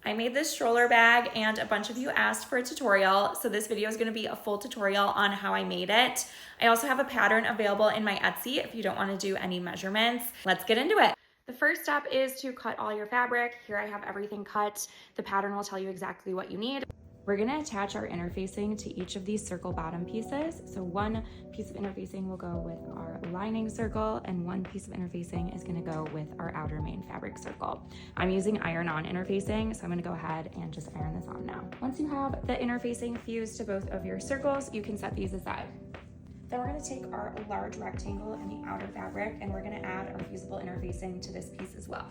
I made this stroller bag and a bunch of you asked for a tutorial, so this video is going to be a full tutorial on how I made it. I also have a pattern available in my Etsy if you don't want to do any measurements. Let's get into it. The first step is to cut all your fabric. Here I have everything cut. The pattern will tell you exactly what you need. We're gonna attach our interfacing to each of these circle bottom pieces. So one piece of interfacing will go with our lining circle and one piece of interfacing is gonna go with our outer main fabric circle. I'm using iron-on interfacing, so I'm gonna go ahead and just iron this on now. Once you have the interfacing fused to both of your circles, you can set these aside. Then we're gonna take our large rectangle in the outer fabric and we're gonna add our fusible interfacing to this piece as well.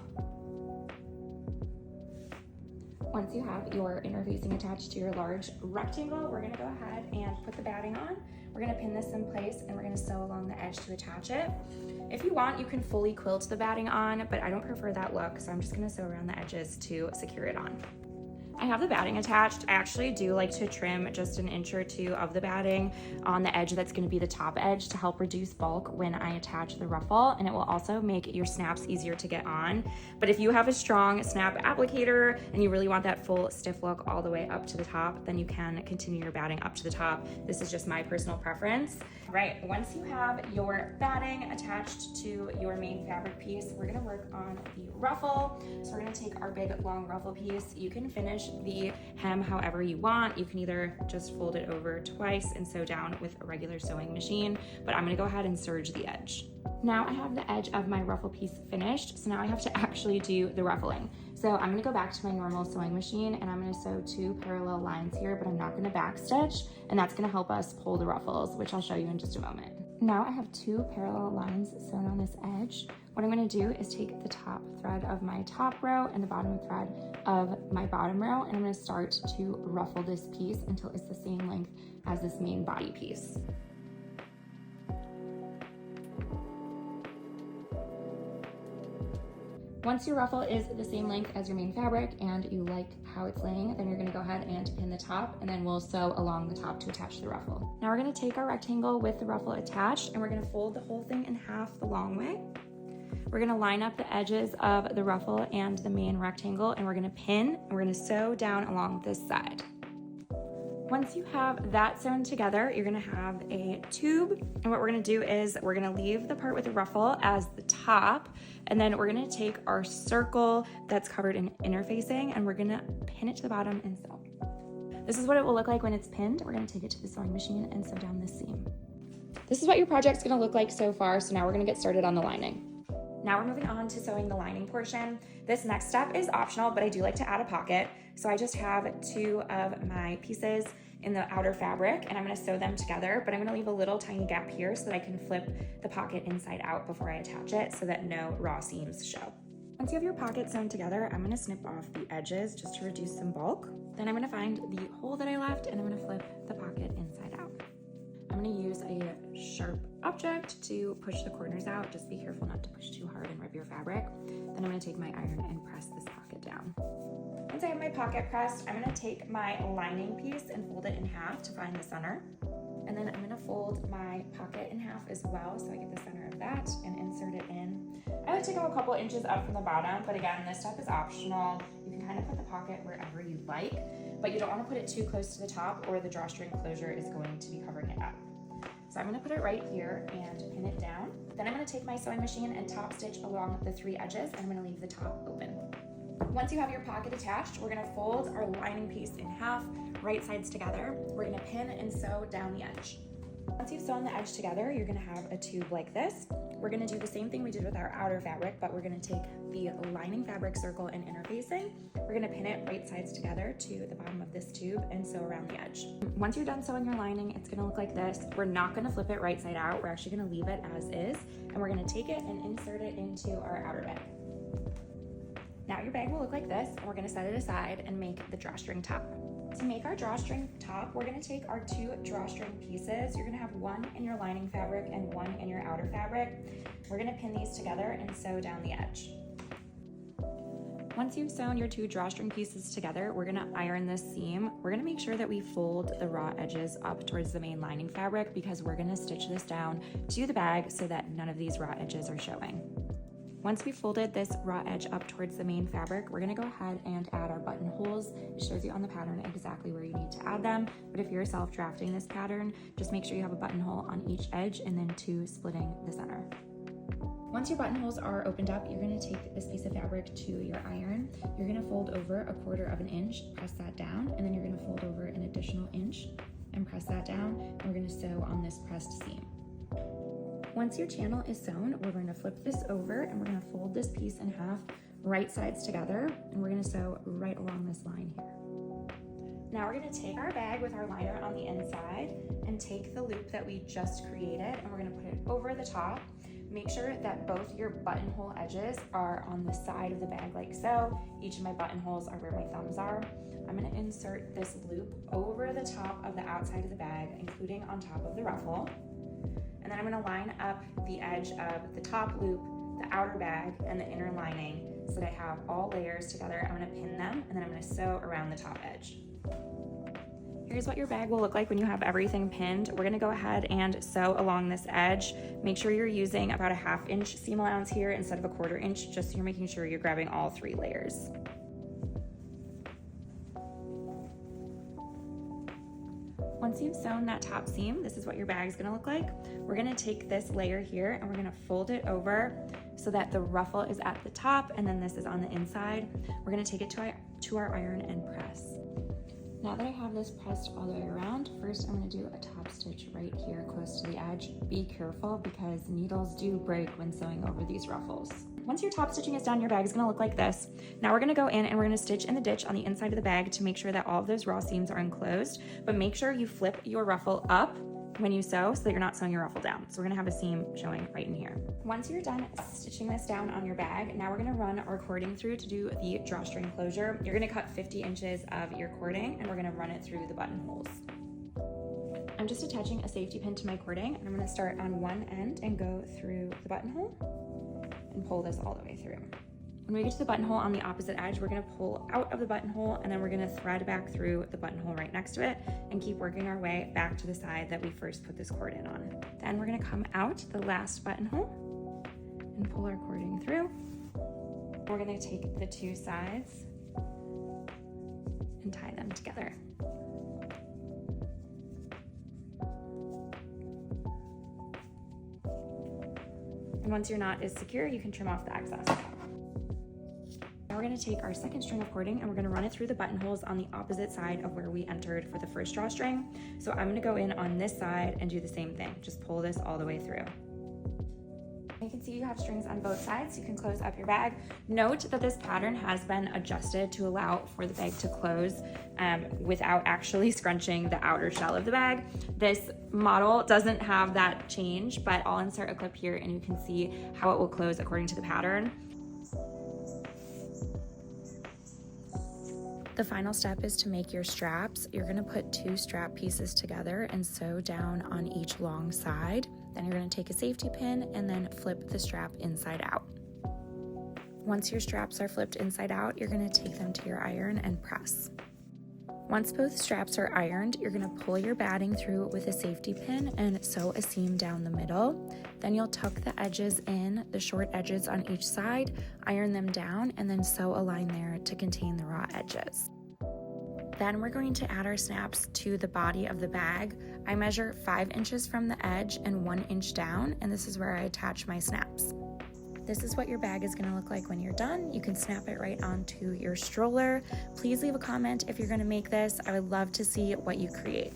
Once you have your interfacing attached to your large rectangle, we're gonna go ahead and put the batting on. We're gonna pin this in place and we're gonna sew along the edge to attach it. If you want, you can fully quilt the batting on, but I don't prefer that look, so I'm just gonna sew around the edges to secure it on. I have the batting attached. I actually do like to trim just an inch or two of the batting on the edge that's gonna be the top edge to help reduce bulk when I attach the ruffle, and it will also make your snaps easier to get on. But if you have a strong snap applicator and you really want that full stiff look all the way up to the top, then you can continue your batting up to the top. This is just my personal preference. Right, once you have your batting attached to your main fabric piece, we're gonna work on the ruffle. So we're gonna take our big long ruffle piece. You can finish the hem however you want. You can either just fold it over twice and sew down with a regular sewing machine, but I'm gonna go ahead and serge the edge. Now I have the edge of my ruffle piece finished, so now I have to actually do the ruffling. So I'm gonna go back to my normal sewing machine and I'm gonna sew 2 parallel lines here, but I'm not gonna backstitch, and that's gonna help us pull the ruffles, which I'll show you in just a moment. Now I have 2 parallel lines sewn on this edge. What I'm gonna do is take the top thread of my top row and the bottom thread of my bottom row, and I'm gonna start to ruffle this piece until it's the same length as this main body piece. Once your ruffle is the same length as your main fabric and you like how it's laying, then you're gonna go ahead and pin the top, and then we'll sew along the top to attach the ruffle. Now we're gonna take our rectangle with the ruffle attached and we're gonna fold the whole thing in half the long way. We're gonna line up the edges of the ruffle and the main rectangle, and we're gonna pin and we're gonna sew down along this side. Once you have that sewn together, you're gonna have a tube, and what we're gonna do is we're gonna leave the part with the ruffle as the top, and then we're gonna take our circle that's covered in interfacing and we're gonna pin it to the bottom and sew. This is what it will look like when it's pinned. We're gonna take it to the sewing machine and sew down this seam. This is what your project's gonna look like so far, so now we're gonna get started on the lining. Now we're moving on to sewing the lining portion. This next step is optional, but I do like to add a pocket. So I just have 2 of my pieces in the outer fabric and I'm gonna sew them together, but I'm gonna leave a little tiny gap here so that I can flip the pocket inside out before I attach it so that no raw seams show. Once you have your pocket sewn together, I'm gonna snip off the edges just to reduce some bulk. Then I'm gonna find the hole that I left and I'm gonna flip the pocket inside out. I'm gonna use a sharp object to push the corners out. Just be careful not to push too hard and rip your fabric. Then I'm gonna take my iron and press this pocket down. Once I have my pocket pressed, I'm gonna take my lining piece and fold it in half to find the center. And then I'm gonna fold my pocket in half as well so I get the center of that and insert it in. I would take a couple inches up from the bottom, but again, this step is optional. You can kind of put the pocket wherever you like, but you don't wanna put it too close to the top or the drawstring closure is going to be covering it up. So I'm gonna put it right here and pin it down. Then I'm gonna take my sewing machine and top stitch along the 3 edges, and I'm gonna leave the top open. Once you have your pocket attached, we're gonna fold our lining piece in half, right sides together. We're gonna pin and sew down the edge. Once you've sewn the edge together, you're gonna have a tube like this. We're gonna do the same thing we did with our outer fabric, but we're gonna take the lining fabric circle and interfacing. We're gonna pin it right sides together to the bottom of this tube and sew around the edge. Once you're done sewing your lining, it's gonna look like this. We're not gonna flip it right side out. We're actually gonna leave it as is, and we're gonna take it and insert it into our outer bag. Now your bag will look like this, and we're gonna set it aside and make the drawstring top. To make our drawstring top, we're gonna take our 2 drawstring pieces. You're gonna have 1 in your lining fabric and 1 in your outer fabric. We're gonna pin these together and sew down the edge. Once you've sewn your 2 drawstring pieces together, we're gonna iron this seam. We're gonna make sure that we fold the raw edges up towards the main lining fabric because we're gonna stitch this down to the bag so that none of these raw edges are showing. Once we folded this raw edge up towards the main fabric, we're gonna go ahead and add our buttonhole ruffles. It shows you on the pattern exactly where you need to add them. But if you're self-drafting this pattern, just make sure you have a buttonhole on each edge and then 2 splitting the center. Once your buttonholes are opened up, you're going to take this piece of fabric to your iron. You're going to fold over 1/4 inch, press that down, and then you're going to fold over an additional inch and press that down. And we're going to sew on this pressed seam. Once your channel is sewn, we're going to flip this over and we're going to fold this piece in half, right sides together, and we're going to sew right along this line here. Now we're going to take our bag with our liner on the inside and take the loop that we just created and we're going to put it over the top. Make sure that both your buttonhole edges are on the side of the bag like so. Each of my buttonholes are where my thumbs are. I'm going to insert this loop over the top of the outside of the bag, including on top of the ruffle. And then I'm going to line up the edge of the top loop, the outer bag, and the inner lining so that I have all layers together. I'm going to pin them and then I'm going to sew around the top edge. Here's what your bag will look like when you have everything pinned. We're gonna go ahead and sew along this edge. Make sure you're using about a 1/2 inch seam allowance here instead of a 1/4 inch, just so you're making sure you're grabbing all 3 layers. Once you've sewn that top seam, this is what your bag is gonna look like. We're gonna take this layer here and we're gonna fold it over so that the ruffle is at the top and then this is on the inside. We're gonna take it to our iron and press. Now that I have this pressed all the way around, first I'm going to do a top stitch right here close to the edge. Be careful because needles do break when sewing over these ruffles. Once your top stitching is done, your bag is going to look like this. Now we're going to go in and we're going to stitch in the ditch on the inside of the bag to make sure that all of those raw seams are enclosed, but make sure you flip your ruffle up when you sew so that you're not sewing your ruffle down. So we're gonna have a seam showing right in here. Once you're done stitching this down on your bag, now we're gonna run our cording through to do the drawstring closure. You're gonna cut 50 inches of your cording and we're gonna run it through the buttonholes. I'm just attaching a safety pin to my cording and I'm gonna start on one end and go through the buttonhole and pull this all the way through. When we get to the buttonhole on the opposite edge, we're gonna pull out of the buttonhole and then we're gonna thread back through the buttonhole right next to it and keep working our way back to the side that we first put this cord in on. Then we're gonna come out the last buttonhole and pull our cording through. We're gonna take the 2 sides and tie them together. And once your knot is secure, you can trim off the excess. Now we're going to take our second string of cording and we're going to run it through the buttonholes on the opposite side of where we entered for the first drawstring. So I'm going to go in on this side and do the same thing. Just pull this all the way through. You can see you have strings on both sides. You can close up your bag. Note that this pattern has been adjusted to allow for the bag to close without actually scrunching the outer shell of the bag. This model doesn't have that change, but I'll insert a clip here and you can see how it will close according to the pattern. The final step is to make your straps. You're gonna put 2 strap pieces together and sew down on each long side. Then you're gonna take a safety pin and then flip the strap inside out. Once your straps are flipped inside out, you're gonna take them to your iron and press. Once both straps are ironed, you're gonna pull your batting through with a safety pin and sew a seam down the middle. Then you'll tuck the edges in, the short edges on each side, iron them down, and then sew a line there to contain the raw edges. Then we're going to add our snaps to the body of the bag. I measure 5 inches from the edge and 1 inch down, and this is where I attach my snaps. This is what your bag is going to look like when you're done. You can snap it right onto your stroller. Please leave a comment if you're going to make this. I would love to see what you create.